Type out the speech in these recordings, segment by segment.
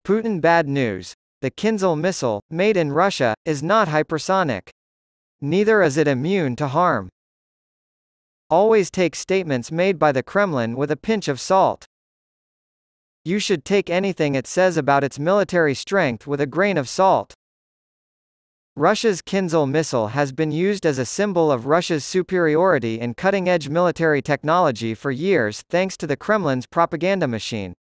Putin Bad News. The Kinzhal missile, made in Russia, is not hypersonic. Neither is it immune to harm. Always take statements made by the Kremlin with a pinch of salt. You should take anything it says about its military strength with a grain of salt. Russia's Kinzhal missile has been used as a symbol of Russia's superiority in cutting-edge military technology for years thanks to the Kremlin's propaganda machine.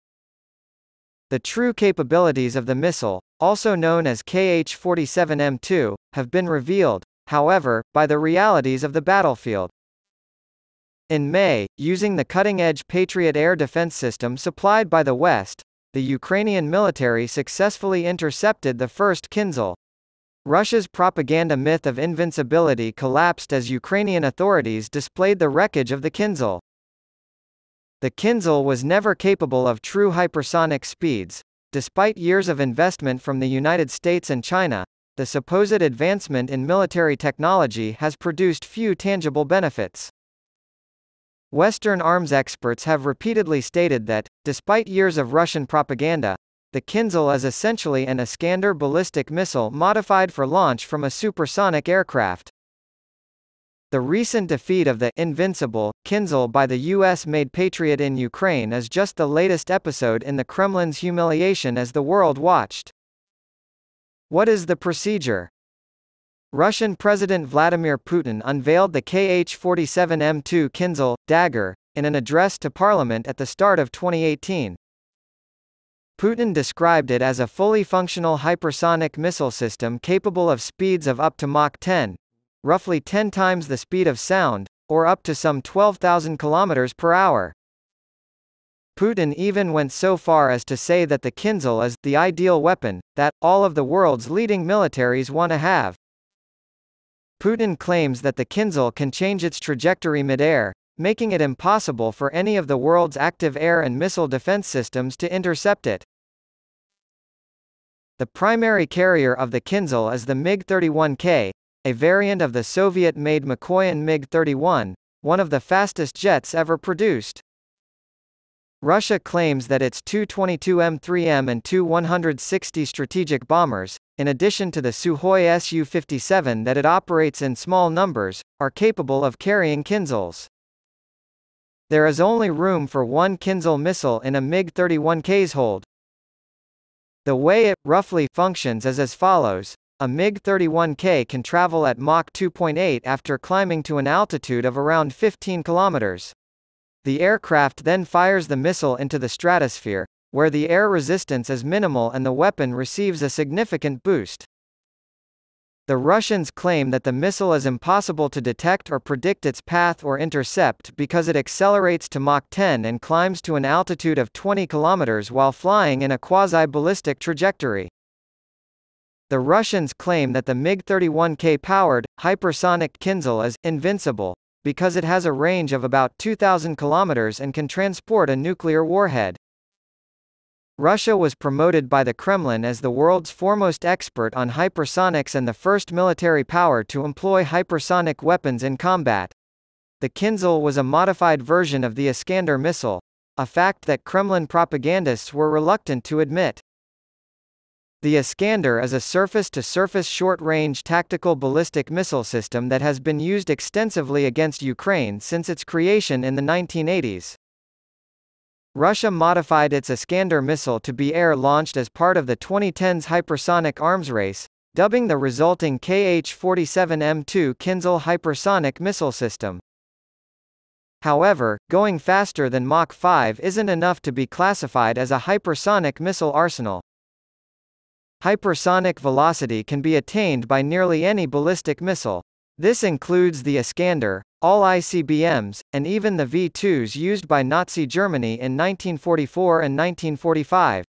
The true capabilities of the missile, also known as Kh-47M2, have been revealed, however, by the realities of the battlefield. In May, using the cutting-edge Patriot air defense system supplied by the West, the Ukrainian military successfully intercepted the first Kinzhal. Russia's propaganda myth of invincibility collapsed as Ukrainian authorities displayed the wreckage of the Kinzhal. The Kinzhal was never capable of true hypersonic speeds. Despite years of investment from the United States and China, the supposed advancement in military technology has produced few tangible benefits. Western arms experts have repeatedly stated that, despite years of Russian propaganda, the Kinzhal is essentially an Iskander ballistic missile modified for launch from a supersonic aircraft. The recent defeat of the invincible Kinzhal by the US-made Patriot in Ukraine is just the latest episode in the Kremlin's humiliation as the world watched. What is the procedure? Russian President Vladimir Putin unveiled the Kh-47M2 Kinzhal dagger in an address to Parliament at the start of 2018. Putin described it as a fully functional hypersonic missile system capable of speeds of up to Mach 10, roughly 10 times the speed of sound, or up to some 12,000 km per hour. Putin even went so far as to say that the Kinzhal is the ideal weapon that all of the world's leading militaries want to have. Putin claims that the Kinzhal can change its trajectory mid-air, making it impossible for any of the world's active air and missile defense systems to intercept it. The primary carrier of the Kinzhal is the MiG-31K, a variant of the Soviet-made Mikoyan MiG-31, one of the fastest jets ever produced. Russia claims that its Tu-22M3M and Tu-160 strategic bombers, in addition to the Sukhoi Su-57 that it operates in small numbers, are capable of carrying Kinzhals. There is only room for one Kinzhal missile in a MiG-31K's hold. The way it, roughly, functions is as follows. A MiG-31K can travel at Mach 2.8 after climbing to an altitude of around 15 kilometers. The aircraft then fires the missile into the stratosphere, where the air resistance is minimal and the weapon receives a significant boost. The Russians claim that the missile is impossible to detect or predict its path or intercept because it accelerates to Mach 10 and climbs to an altitude of 20 kilometers while flying in a quasi-ballistic trajectory. The Russians claim that the MiG-31K-powered, hypersonic Kinzhal is invincible, because it has a range of about 2,000 kilometers and can transport a nuclear warhead. Russia was promoted by the Kremlin as the world's foremost expert on hypersonics and the first military power to employ hypersonic weapons in combat. The Kinzhal was a modified version of the Iskander missile, a fact that Kremlin propagandists were reluctant to admit. The Iskander is a surface-to-surface short-range tactical ballistic missile system that has been used extensively against Ukraine since its creation in the 1980s. Russia modified its Iskander missile to be air-launched as part of the 2010s hypersonic arms race, dubbing the resulting Kh-47M2 Kinzhal hypersonic missile system. However, going faster than Mach 5 isn't enough to be classified as a hypersonic missile arsenal. Hypersonic velocity can be attained by nearly any ballistic missile. This includes the Iskander, all ICBMs, and even the V-2s used by Nazi Germany in 1944 and 1945.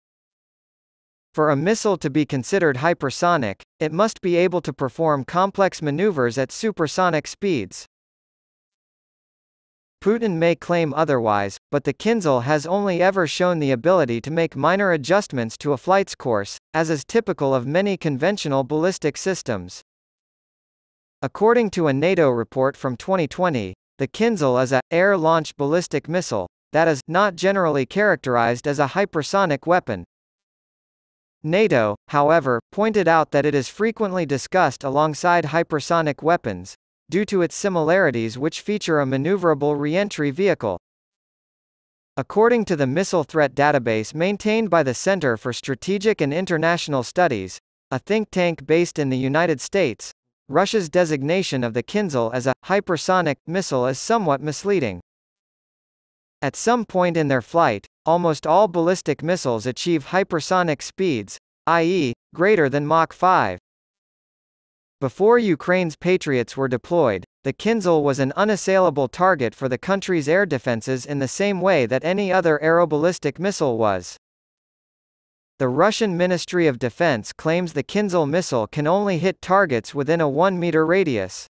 For a missile to be considered hypersonic, it must be able to perform complex maneuvers at supersonic speeds. Putin may claim otherwise, but the Kinzhal has only ever shown the ability to make minor adjustments to a flight's course, as is typical of many conventional ballistic systems. According to a NATO report from 2020, the Kinzhal is a air-launched ballistic missile that is not generally characterized as a hypersonic weapon. NATO, however, pointed out that it is frequently discussed alongside hypersonic weapons, due to its similarities which feature a maneuverable re-entry vehicle. According to the missile threat database maintained by the Center for Strategic and International Studies, a think tank based in the United States, Russia's designation of the Kinzhal as a hypersonic missile is somewhat misleading. At some point in their flight, almost all ballistic missiles achieve hypersonic speeds, i.e., greater than Mach 5. Before Ukraine's Patriots were deployed, the Kinzhal was an unassailable target for the country's air defenses in the same way that any other aeroballistic missile was. The Russian Ministry of Defense claims the Kinzhal missile can only hit targets within a 1-meter radius.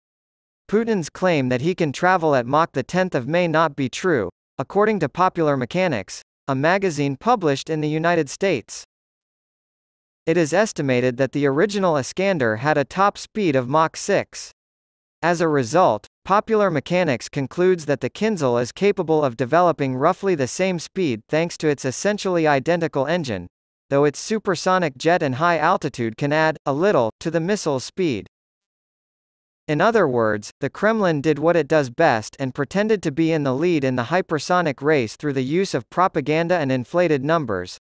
Putin's claim that he can travel at Mach 10 may not be true, according to Popular Mechanics, a magazine published in the United States. It is estimated that the original Iskander had a top speed of Mach 6. As a result, Popular Mechanics concludes that the Kinzhal is capable of developing roughly the same speed thanks to its essentially identical engine, though its supersonic jet and high altitude can add, a little, to the missile's speed. In other words, the Kremlin did what it does best and pretended to be in the lead in the hypersonic race through the use of propaganda and inflated numbers.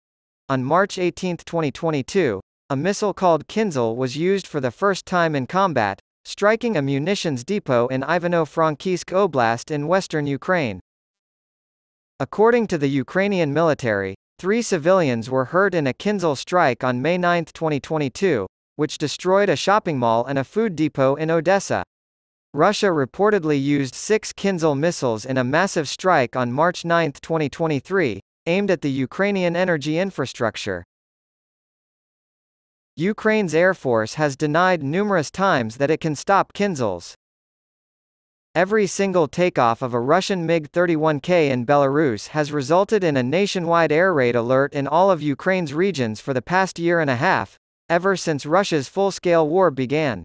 On March 18, 2022, a missile called Kinzhal was used for the first time in combat, striking a munitions depot in Ivano-Frankivsk Oblast in western Ukraine. According to the Ukrainian military, 3 civilians were hurt in a Kinzhal strike on May 9, 2022, which destroyed a shopping mall and a food depot in Odessa. Russia reportedly used 6 Kinzhal missiles in a massive strike on March 9, 2023, aimed at the Ukrainian energy infrastructure. Ukraine's Air Force has denied numerous times that it can stop Kinzhals. Every single takeoff of a Russian MiG-31K in Belarus has resulted in a nationwide air raid alert in all of Ukraine's regions for the past year and a half, ever since Russia's full-scale war began.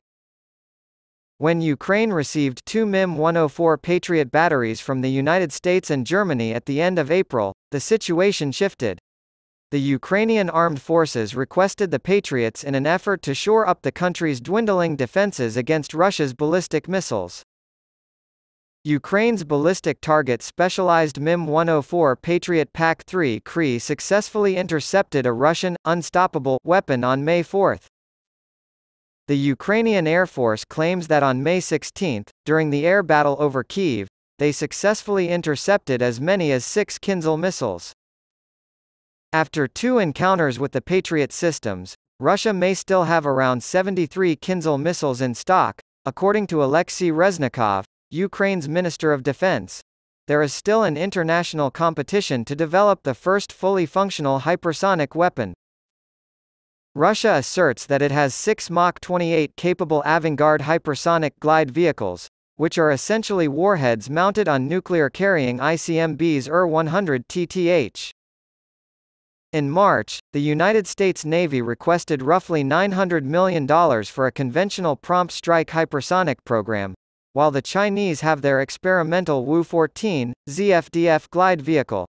When Ukraine received 2 MIM-104 Patriot batteries from the United States and Germany at the end of April, the situation shifted. The Ukrainian armed forces requested the Patriots in an effort to shore up the country's dwindling defenses against Russia's ballistic missiles. Ukraine's ballistic target specialized MIM-104 Patriot PAC-3 CRE successfully intercepted a Russian, unstoppable, weapon on May 4. The Ukrainian Air Force claims that on May 16, during the air battle over Kyiv, they successfully intercepted as many as 6 Kinzhal missiles. After 2 encounters with the Patriot systems, Russia may still have around 73 Kinzhal missiles in stock, according to Alexei Reznikov, Ukraine's Minister of Defense. There is still an international competition to develop the first fully functional hypersonic weapon. Russia asserts that it has 6 Mach 28 capable Avangard hypersonic glide vehicles, which are essentially warheads mounted on nuclear-carrying ICBMs UR-100 TTH. In March, the United States Navy requested roughly $900 million for a conventional prompt strike hypersonic program, while the Chinese have their experimental Wu-14 ZFDF glide vehicle.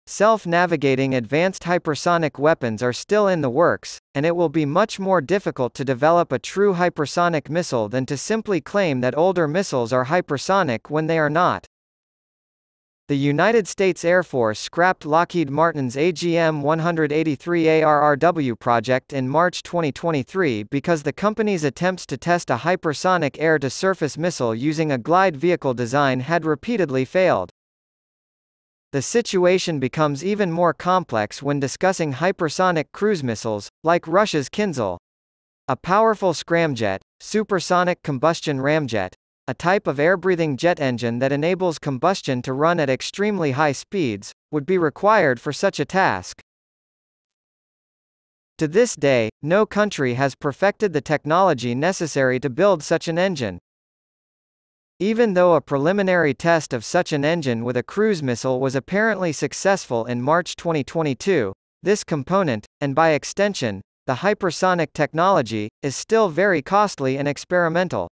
Self-navigating advanced hypersonic weapons are still in the works, and it will be much more difficult to develop a true hypersonic missile than to simply claim that older missiles are hypersonic when they are not. The United States Air Force scrapped Lockheed Martin's AGM-183 ARRW project in March 2023 because the company's attempts to test a hypersonic air-to-surface missile using a glide vehicle design had repeatedly failed. The situation becomes even more complex when discussing hypersonic cruise missiles, like Russia's Kinzhal. A powerful scramjet, supersonic combustion ramjet, a type of air-breathing jet engine that enables combustion to run at extremely high speeds, would be required for such a task. To this day, no country has perfected the technology necessary to build such an engine. Even though a preliminary test of such an engine with a cruise missile was apparently successful in March 2022, this component, and by extension, the hypersonic technology, is still very costly and experimental.